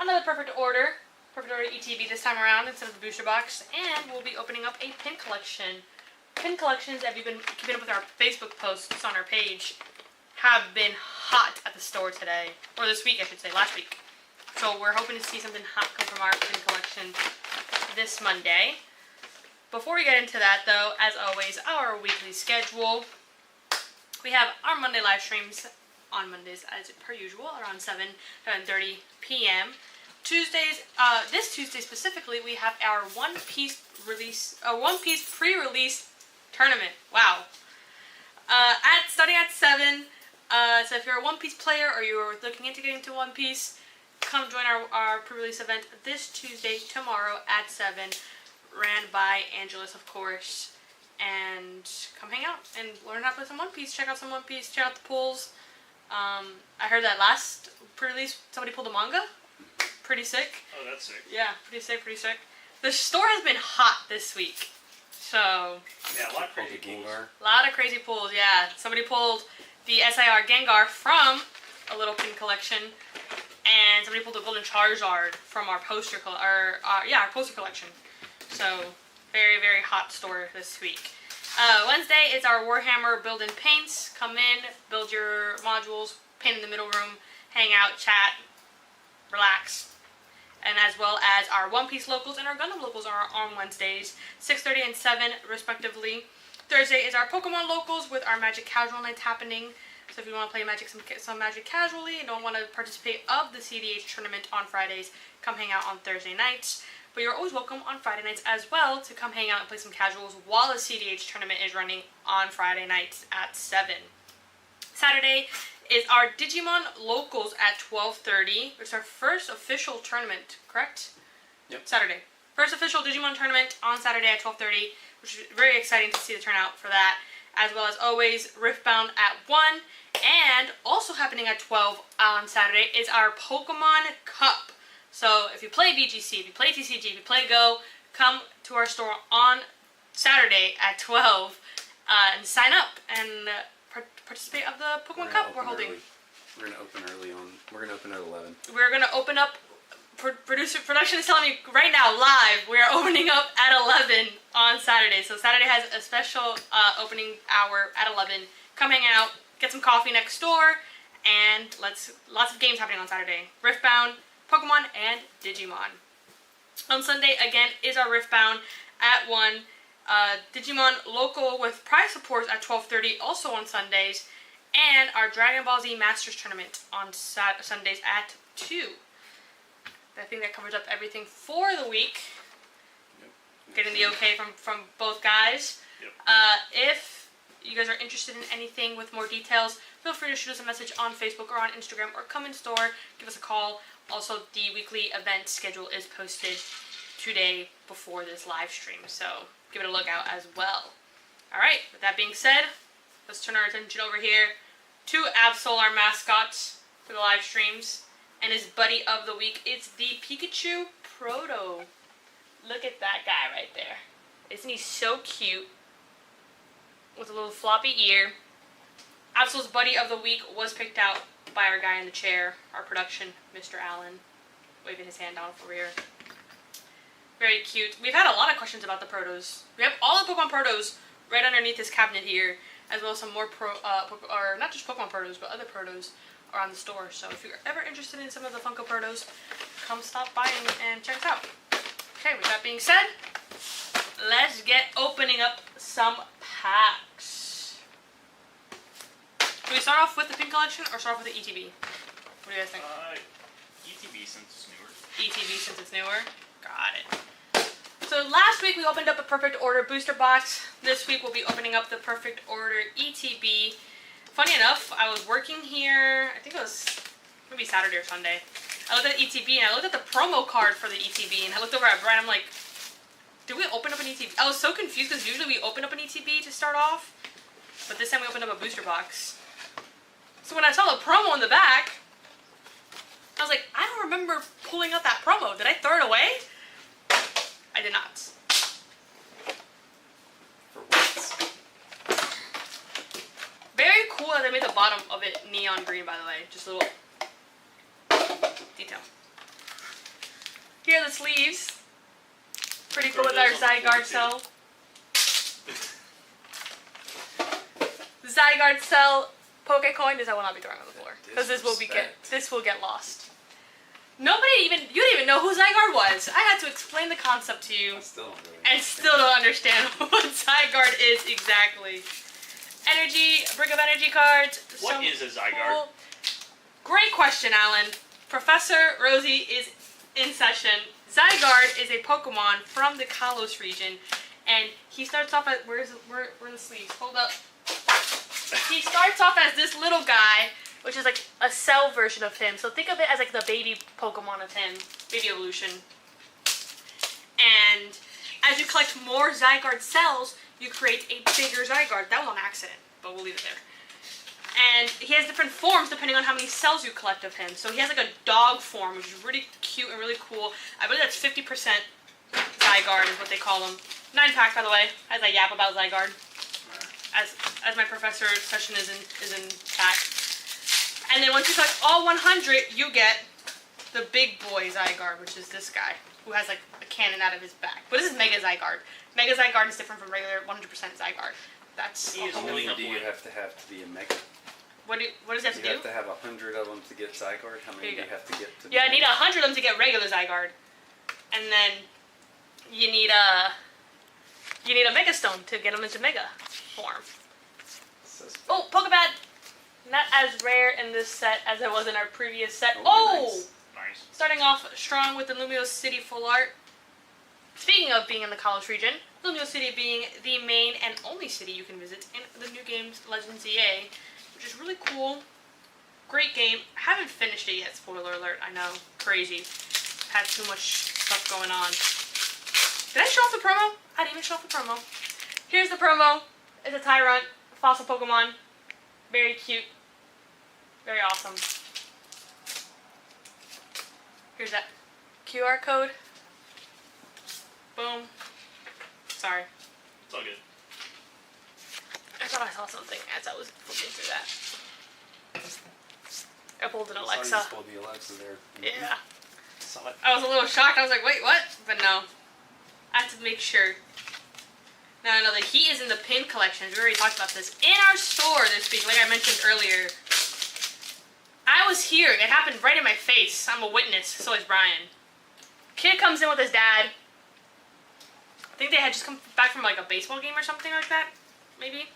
another Perfect Order ETB this time around instead of the booster box, and we'll be opening up a pin collection. Pin collections, if you've been keeping up with our Facebook posts on our page, have been hot at the store today, or this week I should say, last week. So we're hoping to see something hot come from our pin collection this Monday. Before we get into that though, as always, our weekly schedule. We have our Monday live streams on Mondays as per usual around 7:30 p.m. Tuesdays, this Tuesday specifically, we have our One Piece pre-release tournament. Wow. Starting at 7. So if you're a One Piece player or you're looking into getting to One Piece, come join our pre-release event this Tuesday, tomorrow at 7, ran by Angelus, of course. And come hang out and learn how to play some One Piece. Check out some One Piece. Check out the pulls. I heard that last pre-release somebody pulled a manga. Pretty sick. Oh, that's sick. Yeah, pretty sick. The store has been hot this week. So... yeah, a lot of crazy pulls. A lot of crazy pulls, yeah. Somebody pulled the SIR Gengar from a little pin collection. And somebody pulled the Golden Charizard from our poster our poster collection. So, very, very hot store this week. Wednesday is our Warhammer Build and Paints. Come in, build your modules, paint in the middle room, hang out, chat, relax. And as well as our One Piece locals and our Gundam locals are on Wednesdays, 6:30 and 7 respectively. Thursday is our Pokemon locals with our Magic Casual nights happening. So if you want to play Magic some Magic casually and don't want to participate of the CDH tournament on Fridays, come hang out on Thursday nights. But you're always welcome on Friday nights as well to come hang out and play some casuals while the CDH tournament is running on Friday nights at 7. Saturday is our Digimon locals at 12:30. It's our first official tournament, correct? Yep. Saturday. First official Digimon tournament on Saturday at 12:30, which is very exciting to see the turnout for that. As well as always, Riftbound at 1. And also happening at 12 on Saturday is our Pokemon Cup. So if you play VGC, if you play TCG, if you play Go, come to our store on Saturday at 12 and sign up and participate of the Pokemon Cup we're holding. We're gonna open early on. We're gonna open at 11. We're gonna open up. Production is telling me right now live we are opening up at 11 on Saturday. So Saturday has a special opening hour at 11. Come hang out, get some coffee next door, and lots of games happening on Saturday. Riftbound, Pokemon, and Digimon. On Sunday again is our Riftbound at 1. Digimon local with prize supports at 12:30 also on Sundays, and our Dragon Ball Z Masters tournament on Sundays at 2. I think that covers up everything for the week. Yep. Getting the okay from both guys. Yep. If you guys are interested in anything with more details, feel free to shoot us a message on Facebook or on Instagram, or come in store, give us a call. Also, the weekly event schedule is posted today before this live stream, so give it a look out as well. Alright, with that being said, let's turn our attention over here to Absol, our mascot for the live streams, and his buddy of the week. It's the Pikachu Proto. Look at that guy right there. Isn't he so cute? With a little floppy ear. Absol's buddy of the week was picked out by our guy in the chair, our production, Mr. Allen, waving his hand out over here. Very cute. We've had a lot of questions about the Protos. We have all the Pokemon Protos right underneath this cabinet here, as well as some more or not just Pokemon Protos, but other Protos are on the store. So if you're ever interested in some of the Funko Protos, come stop by and check us out. Okay, with that being said, let's get opening up some packs. Do we start off with the pin collection or start off with the ETB? What do you guys think? ETB since it's newer. ETB since it's newer? Got it. So last week we opened up a Perfect Order booster box. This week we'll be opening up the Perfect Order ETB. Funny enough, I was working here, I think it was maybe Saturday or Sunday. I looked at the ETB and I looked at the promo card for the ETB, and I looked over at Brian, I'm like, did we open up an ETB? I was so confused because usually we open up an ETB to start off, but this time we opened up a booster box. So when I saw the promo in the back, I was like, I don't remember pulling out that promo. Did I throw it away? I did not. For once. Very cool that they made the bottom of it neon green, by the way. Just a little detail. Here are the sleeves. Pretty Throw cool with our those on the Zygarde floor, cell. The Zygarde cell Pokecoin is I will not be throwing on the floor because this will get lost. You didn't even know who Zygarde was. I had to explain the concept to you. I still don't really And understand. still don't understand what Zygarde is exactly. Brick of energy cards. What is a Zygarde? Great question, Alan. Professor Rosie is in session. Zygarde is a Pokemon from the Kalos region, and he starts off at where are the sleeves? Hold up. He starts off as this little guy, which is like a cell version of him. So think of it as like the baby Pokemon of him, baby evolution. And as you collect more Zygarde cells, you create a bigger Zygarde. That was on accident, but we'll leave it there. And he has different forms depending on how many cells you collect of him. So he has like a dog form, which is really cute and really cool. I believe that's 50% Zygarde is what they call them. 9-pack, by the way, as I yap about Zygarde. As my professor's session is in pack. And then once you collect all 100, you get the big boy Zygarde, which is this guy, who has like a cannon out of his back. But this is Mega Zygarde. Mega Zygarde is different from regular 100% Zygarde. That's He is How many holding do up you one. have to be a mega? what does he have to You do? have to have 100 of them to get Zygarde. How many Here you do you go. have to get to? Yeah, I be need 100 of them to get regular Zygarde, and then you need a Mega Stone to get them into Mega form. Suspect. Oh, Pokebad! Not as rare in this set as it was in our previous set. Oh, nice. Nice. Starting off strong with the Lumio City full art. Speaking of being in the Kalos region, Lumio City being the main and only city you can visit in the new game's Legends EA, which is really cool. Great game. Haven't finished it yet, spoiler alert, I know. Crazy. Had too much stuff going on. Did I show off the promo? I didn't even show off the promo. Here's the promo. It's a Tyrant, fossil Pokemon. Very cute. Very awesome. Here's that QR code. Boom. Sorry. It's all good. I thought I saw something as I was flipping through that. I pulled an I saw Alexa. you pulled the Alexa there. Yeah. Saw it. I was a little shocked. I was like, wait, what? But no. I had to make sure. No, the heat is in the pin collections. We already talked about this. In our store this week, like I mentioned earlier, I was here. It happened right in my face. I'm a witness. So is Brian. Kid comes in with his dad. I think they had just come back from like a baseball game or something like that. Maybe.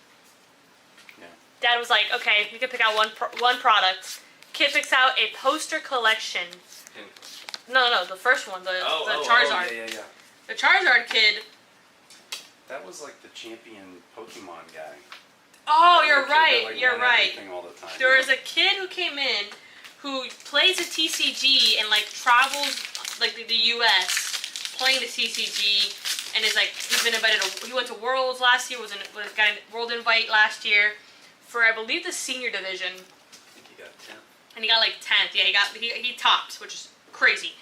Yeah. Dad was like, okay, you can pick out one product. Kid picks out a poster collection. No, the first one, the Charizard. Yeah. The Charizard kid. That was like the champion Pokemon guy. Oh, That you're little kid that, right. like, You're won right. everything all the time. There was a kid who came in who plays the TCG and like travels like the US playing the TCG and is like he's been invited. He went to Worlds last year. Got a World invite last year for I believe the senior division. I think he got 10. And he got like 10th. Yeah, he topped, which is crazy.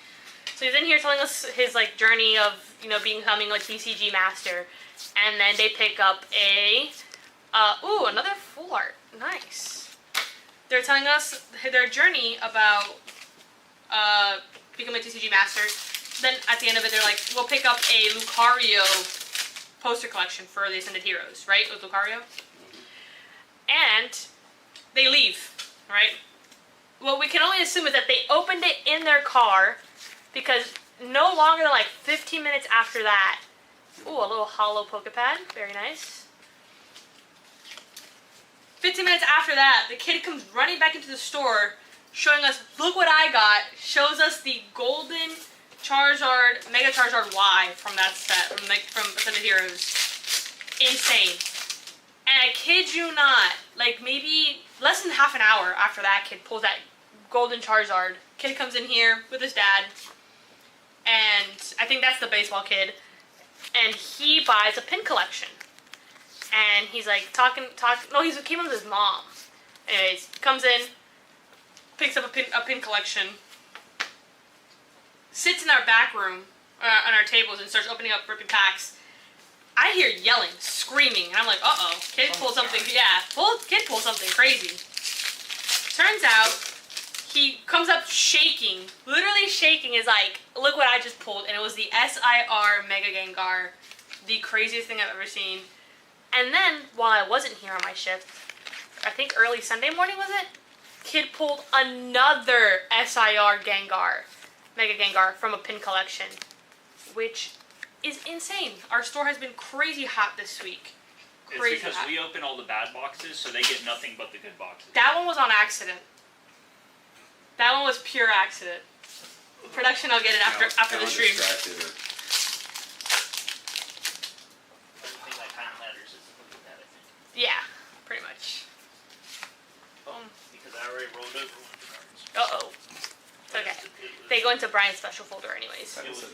So he's in here telling us his like journey of becoming a TCG master, and then they pick up a another full art. Nice. They're telling us their journey about becoming a TCG master. Then at the end of it, they're like, we'll pick up a Lucario poster collection for the Ascended Heroes, right? With Lucario. And they leave, right? What we can only assume is that they opened it in their car because no longer than like 15 minutes after that, ooh, a little hollow Pokepad, very nice. 15 minutes after that, the kid comes running back into the store, showing us, look what I got, shows us the golden Charizard, Mega Charizard Y from that set, from Ascended Heroes. Insane. And I kid you not, like maybe less than half an hour after that kid pulls that golden Charizard, kid comes in here with his dad, and I think that's the baseball kid, and he buys a pin collection. And he's like he came with his mom. Anyways, comes in, picks up a pin collection, sits in our back room, on our tables, and starts opening up ripping packs. I hear yelling, screaming, and I'm like, uh-oh, kid pulled something, kid pulled something crazy. Turns out, he comes up shaking, literally shaking, is like, look what I just pulled, and it was the SIR Mega Gengar, the craziest thing I've ever seen. And then, while I wasn't here on my shift, I think early Sunday morning was it? Kid pulled another SIR Gengar, Mega Gengar, from a pin collection, which is insane. Our store has been crazy hot this week. Crazy it's because hot. we open all the bad boxes, so they get nothing but the good boxes. That one was on accident. That one was pure accident. Production, I'll get it after the stream. Everything that kind of matters is look at that, I think. Yeah, pretty much. Boom. Because I already rolled over one of the cards. Uh-oh. Okay. They go into Brian's special folder anyways. That was a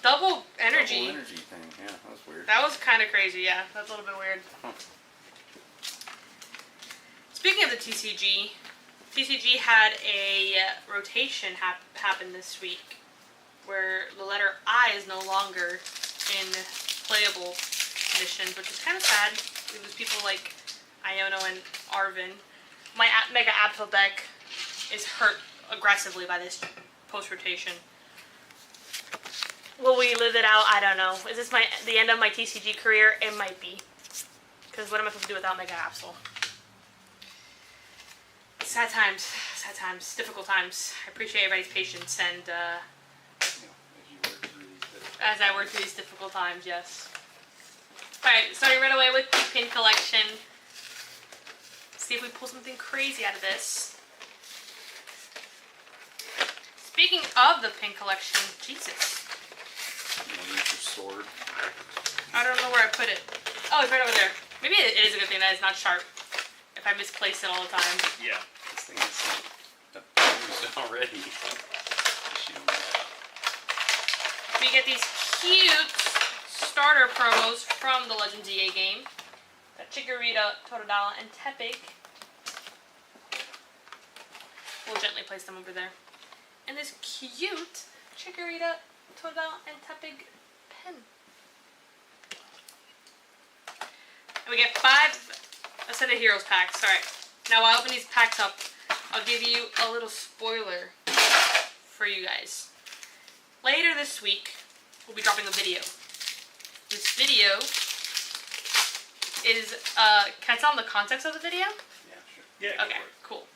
Double energy. Double energy thing. Yeah, that was weird. That was kind of crazy, yeah. That's a little bit weird. Huh. Speaking of the TCG had a rotation happen this week where the letter I is no longer in playable conditions, which is kind of sad. It was people like Iono and Arvin. My Mega Absol deck is hurt aggressively by this post-rotation. Will we live it out? I don't know. Is this the end of my TCG career? It might be. Because what am I supposed to do without Mega Absol? Sad times, difficult times. I appreciate everybody's patience and as I work through these difficult times, yes. Alright, starting right away with the pin collection. See if we pull something crazy out of this. Speaking of the pin collection, Jesus. You want to use your sword? I don't know where I put it. Oh, it's right over there. Maybe it is a good thing that it's not sharp. If I misplace it all the time. Yeah. This thing is abused already. We get these cute starter promos from the Legends EA game. Got Chikorita, Totodile, and Tepig. We'll gently place them over there. And this cute Chikorita, Totodile, and Tepig pen. And we get 5 a set of Heroes packs. Alright. Now while I open these packs up, I'll give you a little spoiler for you guys. Later this week, we'll be dropping a video. This video is, can I tell them the context of the video? Yeah, sure. Yeah, go Okay, for it. cool.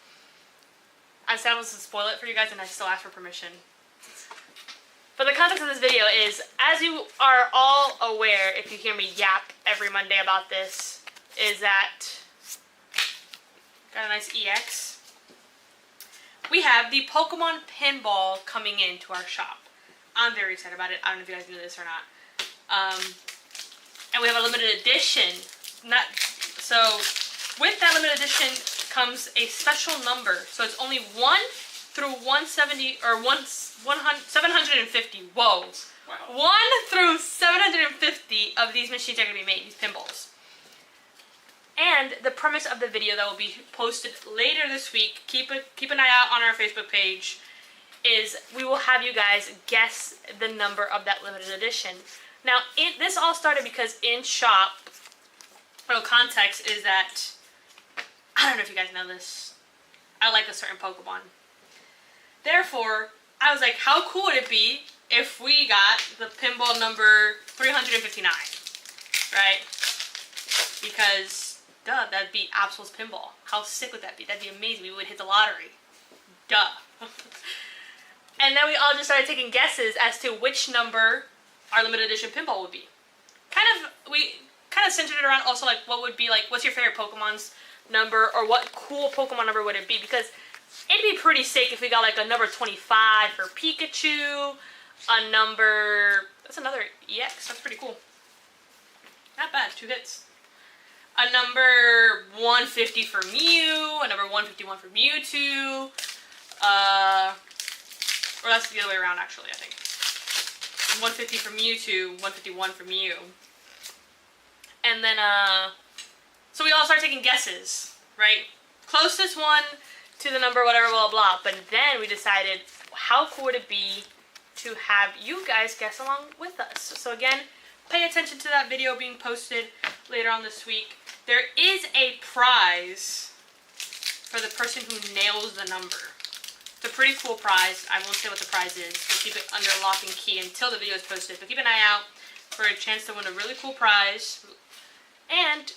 I said I was to spoil it for you guys and I still asked for permission. But the context of this video is, as you are all aware, if you hear me yap every Monday about this, is that, got a nice EX. We have the Pokemon Pinball coming into our shop. I'm very excited about it. I don't know if you guys knew this or not. And we have a limited edition. So with that limited edition comes a special number. So it's only 1 through 170 or 750. Whoa. Wow. 1 through 750 of these machines are going to be made, these pinballs. And the premise of the video that will be posted later this week, keep an eye out on our Facebook page, is we will have you guys guess the number of that limited edition. Now, this all started because in shop, context is that, I don't know if you guys know this, I like a certain Pokemon. Therefore, I was like, how cool would it be if we got the pinball number 359, right? Because, duh, that'd be Absol's pinball. How sick would that be? That'd be amazing. We would hit the lottery. Duh. And then we all just started taking guesses as to which number our limited edition pinball would be. We kind of centered it around also like what would be like, what's your favorite Pokemon's number, or what cool Pokemon number would it be? Because it'd be pretty sick if we got like a number 25 for Pikachu, a number, that's another EX, that's pretty cool. Not bad, 2 hits. A number 150 for Mew, a number 151 for Mewtwo, or that's the other way around actually, I think. 150 for Mewtwo, 151 for Mew. And then, so we all start taking guesses, right? Closest one to the number, whatever, blah, blah. But then we decided, how cool would it be to have you guys guess along with us? So again, pay attention to that video being posted later on this week. There is a prize for the person who nails the number. It's a pretty cool prize. I won't say what the prize is. We'll keep it under lock and key until the video is posted. But keep an eye out for a chance to win a really cool prize. And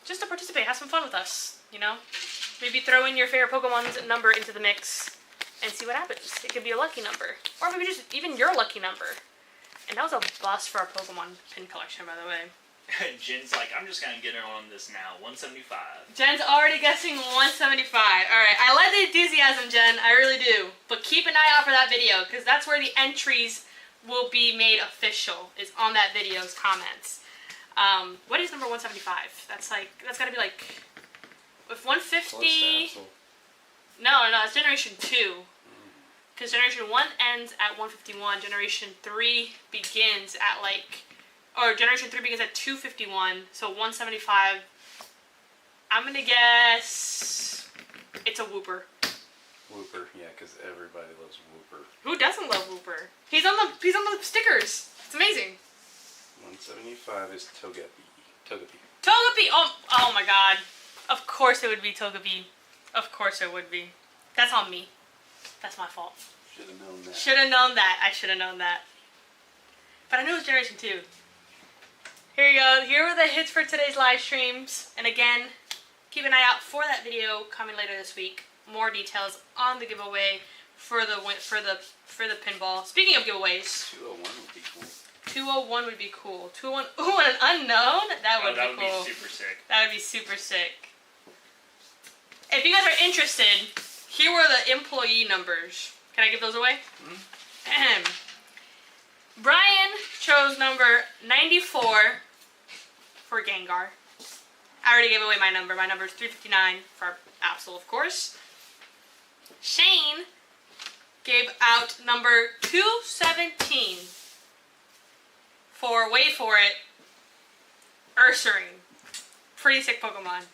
just to participate, have some fun with us, you know? Maybe throw in your favorite Pokemon's number into the mix and see what happens. It could be a lucky number. Or maybe just even your lucky number. And that was a bust for our Pokemon pin collection, by the way. Jen's like, I'm just gonna get in on this now. 175. Jen's already guessing 175. Alright, I like the enthusiasm, Jen. I really do. But keep an eye out for that video, because that's where the entries will be made official, is on that video's comments. What is number 175? That's gotta be like, if 150... No, it's Generation 2. Because Generation 1 ends at 151, Generation 3 begins at Generation 3 begins at 251, so 175. I'm gonna guess it's a Wooper. Wooper, yeah, because everybody loves Wooper. Who doesn't love Wooper? He's on the stickers. It's amazing. 175 is Togepi. Togepi! Oh my god. Of course it would be Togepi. Of course it would be. That's on me. That's my fault. Should have known that. Should have known that. I should have known that. But I knew it was Generation 2. Here you go. Here were the hits for today's live streams. And again, keep an eye out for that video coming later this week. More details on the giveaway for the pinball. Speaking of giveaways, 201 would be cool. 201 would be cool. 201. Ooh, and an unknown? That would be cool. That would be super sick. That would be super sick. If you guys are interested, here were the employee numbers. Can I give those away? Mm-hmm. Brian chose number 94 for Gengar. I already gave away my number. My number is 359 for Absol, of course. Shane gave out number 217 for, wait for it, Ursaring. Pretty sick Pokemon.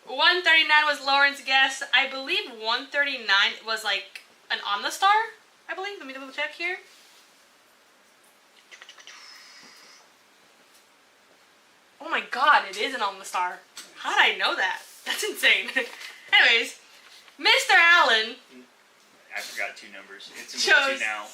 139 was Lauren's guess. I believe 139 was like an Omnistar, I believe. Let me double check here. Oh my god, it is an Omnistar. How did I know that? That's insane. Anyways, Mr. Allen I forgot two numbers. It's important now.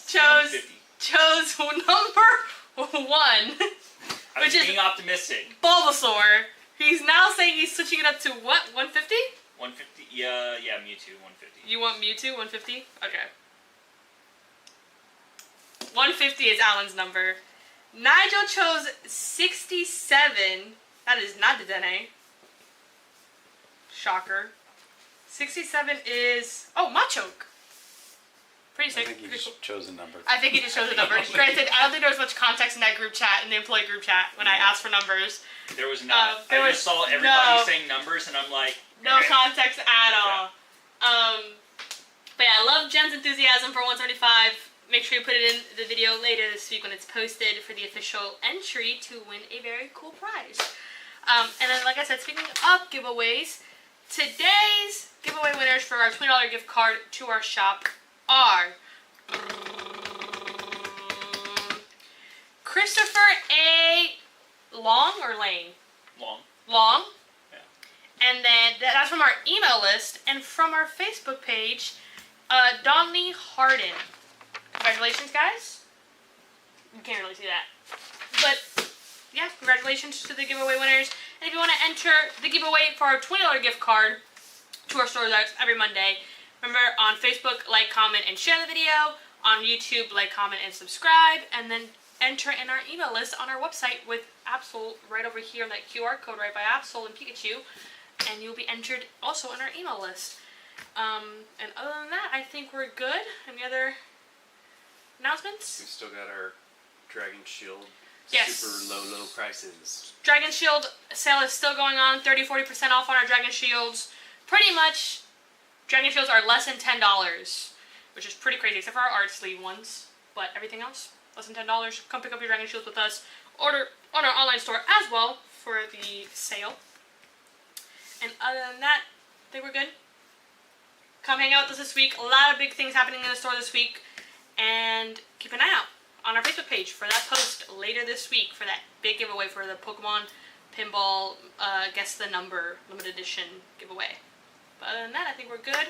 chose number 1. I was being optimistic. Bulbasaur. He's now saying he's switching it up to what? 150? 150? Yeah, Mewtwo, 150. You want Mewtwo, 150? Okay. 150 is Alan's number. Nigel chose 67. That is not the Dene. Shocker. 67 is... Oh, Machoke. Pretty sick. I think he just chose a number. I think he just chose a number. Granted, I don't think there was much context in that group chat, in the employee group chat, when I asked for numbers. There was not. I just saw everybody saying numbers, and I'm like... No context at all. Yeah. But yeah, I love Jen's enthusiasm for 175. Make sure you put it in the video later this week when it's posted for the official entry to win a very cool prize. And then, like I said, speaking of giveaways, today's giveaway winners for our $20 gift card to our shop are Christopher A. Long or Lane? Long. Yeah. And then that's from our email list, and from our Facebook page, Donley Harden. Congratulations, guys. You can't really see that. But, yeah, congratulations to the giveaway winners. And if you want to enter the giveaway for our $20 gift card to our stores every Monday, remember on Facebook, like, comment, and share the video. On YouTube, like, comment, and subscribe. And then enter in our email list on our website with Absol right over here on that QR code right by Absol and Pikachu. And you'll be entered also in our email list. And other than that, I think we're good. Any other announcements? We've still got our Dragon Shield super low prices. Dragon Shield sale is still going on. 30-40% off on our Dragon Shields. Pretty much, Dragon Shields are less than $10, which is pretty crazy, except for our art sleeve ones. But everything else, less than $10. Come pick up your Dragon Shields with us. Order on our online store as well for the sale. And other than that, I think we're good. Come hang out with us this week. A lot of big things happening in the store this week. And keep an eye out on our Facebook page for that post later this week for that big giveaway for the Pokemon Pinball Guess the Number limited edition giveaway. But other than that, I think we're good.